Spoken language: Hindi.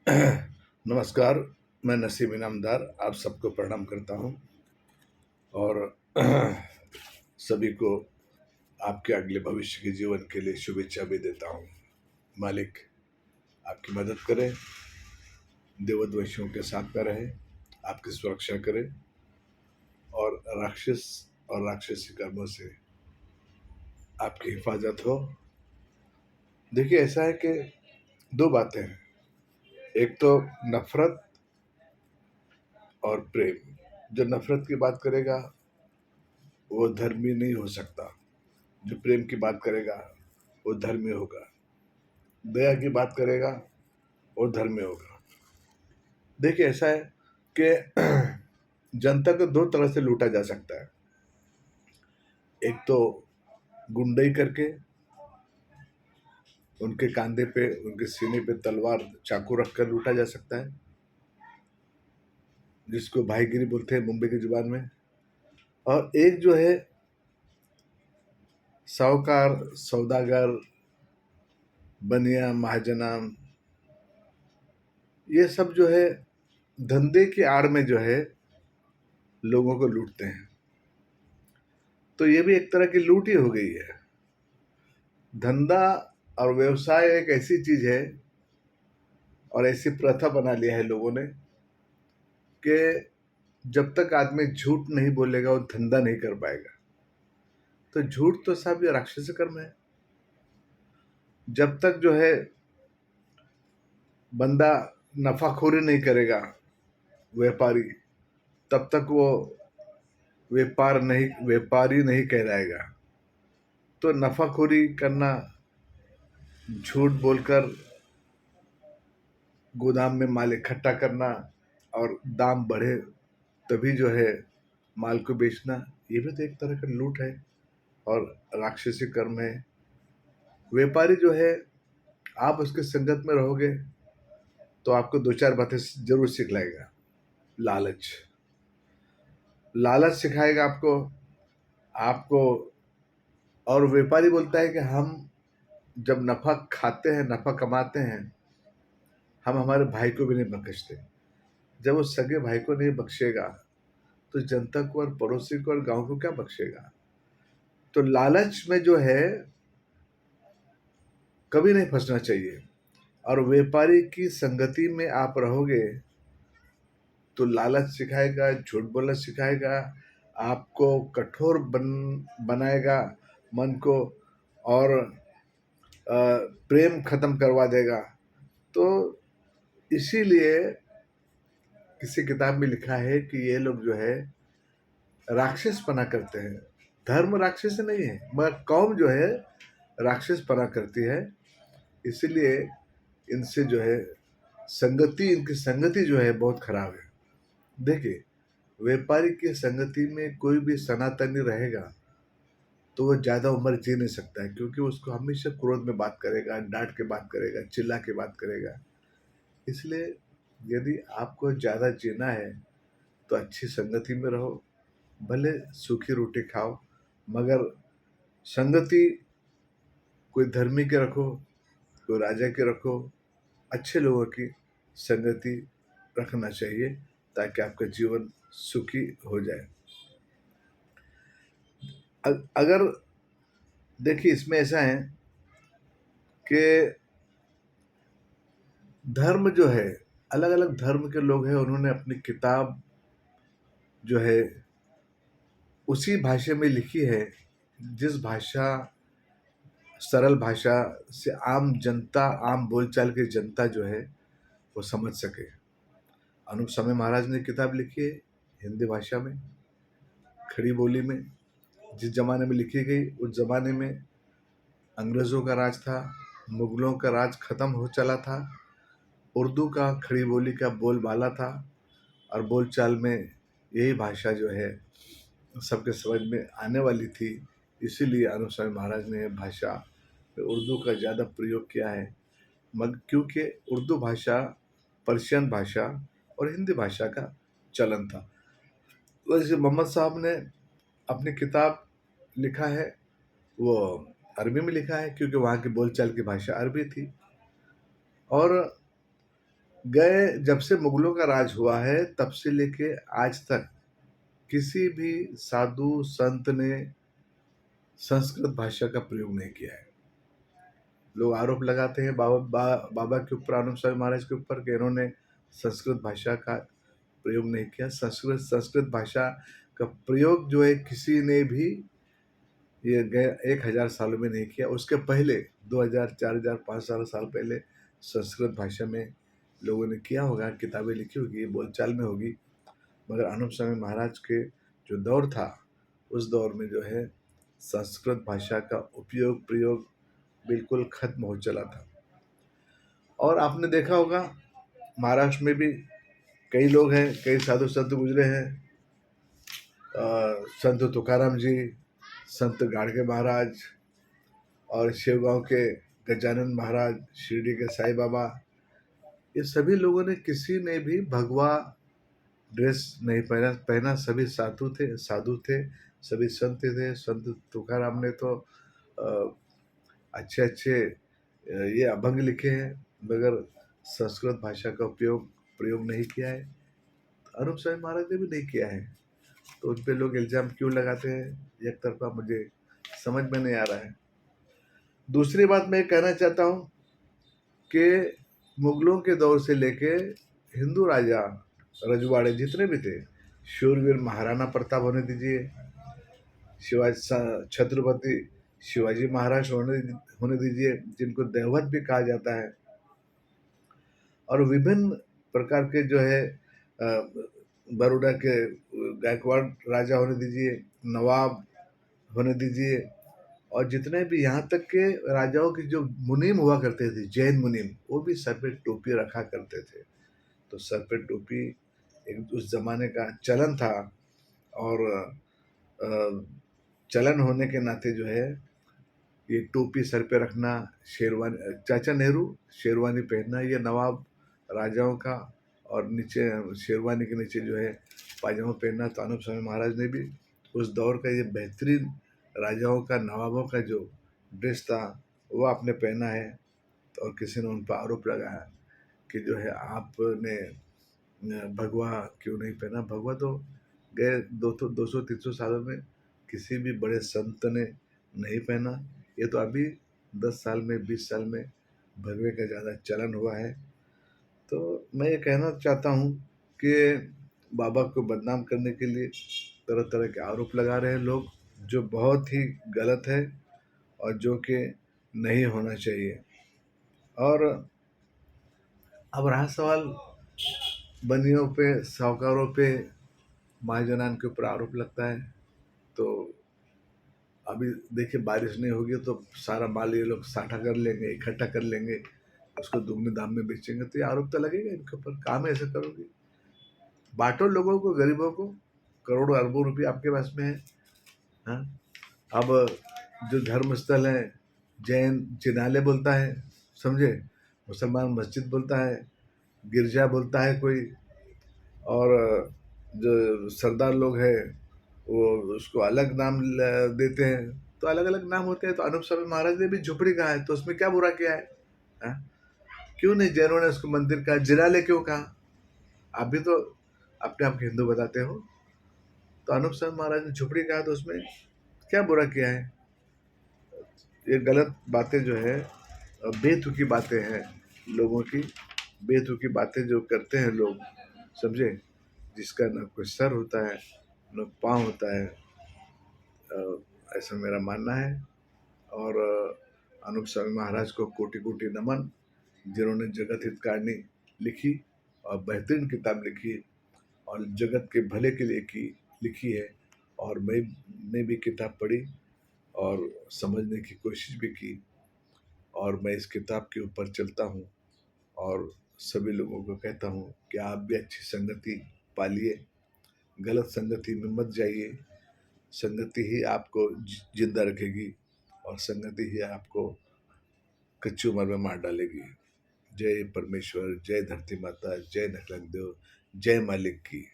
नमस्कार, मैं नसीम इनामदार आप सबको प्रणाम करता हूँ और सभी को आपके अगले भविष्य के जीवन के लिए शुभेच्छा भी देता हूँ। मालिक आपकी मदद करे, देवद्वंशियों के साथ में रहे, आपकी सुरक्षा करे और राक्षस और राक्षसी कर्मों से आपकी हिफाजत हो। देखिए, ऐसा है कि दो बातें हैं, एक तो नफरत और प्रेम। जो नफरत की बात करेगा वो धर्मी नहीं हो सकता, जो प्रेम की बात करेगा वो धर्मी होगा, दया की बात करेगा वो धर्मी होगा। देखिए, ऐसा है कि जनता को दो तरह से लूटा जा सकता है। एक तो गुंडई करके उनके कांधे पे, उनके सीने पे तलवार चाकू रखकर लूटा जा सकता है, जिसको भाईगिरी बोलते हैं मुंबई की जुबान में। और एक जो है साहूकार, सौदागर, बनिया, महाजना, ये सब जो है धंधे की आड़ में जो है लोगों को लूटते हैं। तो ये भी एक तरह की लूट ही हो गई है। धंधा और व्यवसाय एक ऐसी चीज है और ऐसी प्रथा बना लिया है लोगों ने कि जब तक आदमी झूठ नहीं बोलेगा वो धंधा नहीं कर पाएगा। तो झूठ तो साहब ये राक्षस कर्म है। जब तक जो है बंदा नफाखोरी नहीं करेगा, व्यापारी, तब तक वो व्यापारी नहीं कहलाएगा। तो नफाखोरी करना, झूठ बोलकर गोदाम में माल इकट्ठा करना और दाम बढ़े तभी जो है माल को बेचना, ये भी तो एक तरह का लूट है और राक्षसी कर्म है। व्यापारी जो है, आप उसके संगत में रहोगे तो आपको दो चार बातें जरूर सिखलाएगा। लालच लालच सिखाएगा आपको आपको और व्यापारी बोलता है कि हम जब नफा खाते हैं, नफा कमाते हैं, हम हमारे भाई को भी नहीं बख्शते। जब वो सगे भाई को नहीं बख्शेगा तो जनता को और पड़ोसी को और गांव को क्या बख्शेगा। तो लालच में जो है कभी नहीं फंसना चाहिए। और व्यापारी की संगति में आप रहोगे तो लालच सिखाएगा, झूठ बोलना सिखाएगा, आपको कठोर बनाएगा मन को, और प्रेम खत्म करवा देगा। तो इसीलिए किसी किताब में लिखा है कि ये लोग जो है राक्षस पना करते हैं। धर्म राक्षस नहीं है, मगर कौम जो है राक्षस पना करती है। इसीलिए इनसे जो है इनकी संगति जो है बहुत खराब है। देखिए, व्यापारी की संगति में कोई भी सनातनी रहेगा तो वो ज्यादा उम्र जी नहीं सकता है, क्योंकि उसको हमेशा क्रोध में बात करेगा, डांट के बात करेगा, चिल्ला के बात करेगा। इसलिए यदि आपको ज्यादा जीना है तो अच्छी संगति में रहो, भले सूखी रोटी खाओ, मगर संगति कोई धर्मी के रखो, कोई राजा के रखो, अच्छे लोगों की संगति रखना चाहिए ताकि आपका जीवन सुखी हो जाए। अगर देखिए, इसमें ऐसा है कि धर्म जो है, अलग अलग धर्म के लोग हैं, उन्होंने अपनी किताब जो है उसी भाषा में लिखी है जिस भाषा, सरल भाषा से आम जनता, आम बोलचाल की जनता जो है वो समझ सके। अनूप समय महाराज ने किताब लिखी है हिंदी भाषा में, खड़ी बोली में। जिस जमाने में लिखी गई उस जमाने में अंग्रेजों का राज था, मुगलों का राज खत्म हो चला था, उर्दू का, खड़ी बोली का बोलबाला था, और बोलचाल में यही भाषा जो है सबके समझ में आने वाली थी। इसीलिए अनुप स्वामी महाराज ने भाषा में उर्दू का ज़्यादा प्रयोग किया है। मगर क्योंकि उर्दू भाषा पर्शियन भाषा और हिंदी भाषा का चलन था। वैसे मोहम्मद साहब ने अपनी किताब लिखा है वो अरबी में लिखा है, क्योंकि वहाँ की बोलचाल की भाषा अरबी थी। और गए जब से मुगलों का राज हुआ है तब से लेके आज तक किसी भी साधु संत ने संस्कृत भाषा का प्रयोग नहीं किया है। लोग आरोप लगाते हैं बाबा के ऊपर, आनंद स्वामी महाराज के ऊपर, कि इन्होंने संस्कृत भाषा का प्रयोग नहीं किया। संस्कृत भाषा का प्रयोग जो है किसी ने भी ये गए 1000 सालों में नहीं किया। उसके पहले 2000, 4000, 5,000 साल पहले संस्कृत भाषा में लोगों ने किया होगा, किताबें लिखी होगी, बोलचाल में होगी। मगर आनंद स्वामी महाराज के जो दौर था, उस दौर में जो है संस्कृत भाषा का उपयोग प्रयोग बिल्कुल खत्म हो चला था। और आपने देखा होगा महाराष्ट्र में भी कई लोग हैं, कई साधु संत गुजरे हैं। संत तुकाराम जी, संत गाडगे महाराज, और शिवगांव के गजानन महाराज, शिरडी के साईं बाबा, ये सभी लोगों ने, किसी ने भी भगवा ड्रेस नहीं पहना। सभी साधु थे, सभी संत थे। संत तुकाराम ने तो अच्छे अच्छे ये अभंग लिखे हैं, मगर संस्कृत भाषा का प्रयोग नहीं किया है। अनूप साहब महाराज ने भी नहीं किया है। तो उन पे लोग इल्जाम क्यों लगाते हैं एक तरफा, मुझे समझ में नहीं आ रहा है। दूसरी बात मैं कहना चाहता हूँ कि मुगलों के दौर से लेके हिंदू राजा रजवाड़े जितने भी थे, शूरवीर महाराणा प्रताप होने दीजिए, शिवाजी छत्रपति शिवाजी महाराज होने दीजिए, जिनको देववत भी कहा जाता है, और विभिन्न प्रकार के जो है बड़ौदा के गायकवाड़ राजा होने दीजिए, नवाब होने दीजिए, और जितने भी यहाँ तक के राजाओं की जो मुनीम हुआ करते थे, जैन मुनीम, वो भी सर पे टोपी रखा करते थे। तो सर पे टोपी एक उस जमाने का चलन था, और चलन होने के नाते जो है ये टोपी सर पे रखना, शेरवानी, चाचा नेहरू शेरवानी पहनना, ये नवाब राजाओं का, और नीचे शेरवानी के नीचे जो है पायजामा पहनना। तो आनंद स्वामी महाराज ने भी उस दौर का ये बेहतरीन राजाओं का, नवाबों का जो ड्रेस था वो आपने पहना है। और किसी ने उन पर आरोप लगाया कि जो है आपने भगवा क्यों नहीं पहना। भगवा तो गए 200-300 सालों में किसी भी बड़े संत ने नहीं पहना। ये तो अभी 10 साल में, 20 साल में भगवे का ज़्यादा चलन हुआ है। तो मैं ये कहना चाहता हूँ कि बाबा को बदनाम करने के लिए तरह तरह के आरोप लगा रहे हैं लोग, जो बहुत ही गलत है और जो कि नहीं होना चाहिए। और अब रहा सवाल बनियों पे, साहूकारों पे, महाजनान के ऊपर आरोप लगता है। तो अभी देखिए बारिश नहीं होगी तो सारा माल ये लोग साठा कर लेंगे, इकट्ठा कर लेंगे, उसको दुगने दाम में बेचेंगे। तो ये आरोप तो लगेगा इनके ऊपर, काम ऐसे करोगे। बांटो लोगों को, गरीबों को, करोड़ों अरबों रुपये आपके पास में है। हाँ, अब जो धर्म स्थल है, जैन जिनालय बोलता है, समझे, मुसलमान मस्जिद बोलता है, गिरजा बोलता है कोई, और जो सरदार लोग हैं वो उसको अलग नाम देते हैं। तो अलग अलग नाम होते हैं। तो अनूप स्वामी महाराज ने भी झुपड़ी कहा है, तो उसमें क्या बुरा किया है? हाँ? क्यों नहीं जैनों ने उसको मंदिर कहा, जिनालय क्यों कहा? आप भी तो अपने आप को हिंदू बताते हो। तो अनूप स्वामी महाराज ने झुपड़ी कहा, तो उसमें क्या बुरा किया है? ये गलत बातें जो है, बेतुकी बातें हैं लोगों की, बेतुकी बातें जो करते हैं लोग, समझे, जिसका न कोई सर होता है न पाँव होता है। ऐसा मेरा मानना है। और अनूप स्वामी महाराज को कोटि कोटि नमन, जिन्होंने जगत हितकारिणी लिखी और बेहतरीन किताब लिखी, और जगत के भले के लिए लिखी है। और मैंने भी किताब पढ़ी और समझने की कोशिश भी की, और मैं इस किताब के ऊपर चलता हूँ, और सभी लोगों को कहता हूँ कि आप भी अच्छी संगति पालिए, गलत संगति में मत जाइए। संगति ही आपको जिंदा रखेगी, और संगति ही आपको कच्ची उम्र में मार डालेगी। जय परमेश्वर, जय धरती माता, जय नखलंग देव, जय मालिक की।